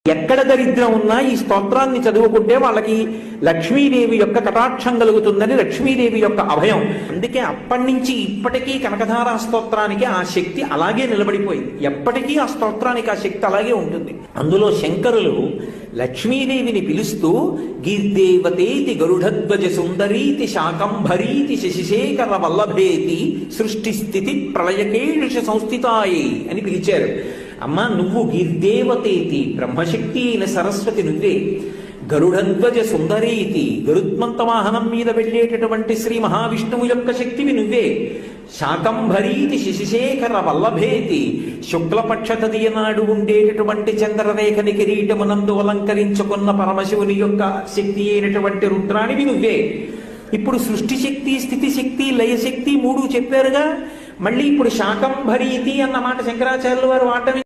ఎక్కడ దరిద్రం ఉన్నా ఈ స్తోత్రాన్ని చదువుకుంటే వాళ్ళకి లక్ష్మీదేవి యొక్క కటాక్షం కలుగుతుందని లక్ష్మీదేవి యొక్క అభయం. అందుకే అప్పటి నుంచి ఇప్పటికీ కనకధారా స్తోత్రానికి ఆ శక్తి అలాగే నిలబడిపోయింది. ఎప్పటికీ ఆ స్తోత్రానికి ఆ శక్తి అలాగే ఉంటుంది. అందులో శంకరులు లక్ష్మీదేవిని పిలుస్తూ గీర్దేవతేతి గరుడధ్వజ సుందరీతి శాకంభరీతి శశిశేఖర వల్లభేతి సృష్టి స్థితి ప్రళయకేష సంస్థితాయి అని పిలిచారు. అమ్మా, నువ్వు గీర్దేవతేతి, బ్రహ్మశక్తి అయిన సరస్వతి నువ్వే. గరుడధ్వజ సుందరీతి, గరుత్మంత వాహనం మీద వెళ్ళేటటువంటి శ్రీ మహావిష్ణువు యొక్క శక్తివి నువ్వే. శాకంభరీతి శశిశేఖర వల్లభేతి, శుక్లపక్ష తదియ నాడు ఉండేటటువంటి చంద్రరేఖని కిరీటమునందు అలంకరించుకున్న పరమశివుని యొక్క శక్తి అయినటువంటి రుద్రానివి నువ్వే. ఇప్పుడు సృష్టి శక్తి, స్థితి శక్తి, లయశక్తి మూడు చెప్పారుగా. మళ్ళీ ఇప్పుడు శాకంభరీతి అన్న మాట శంకరాచార్యుల వారు వాడటం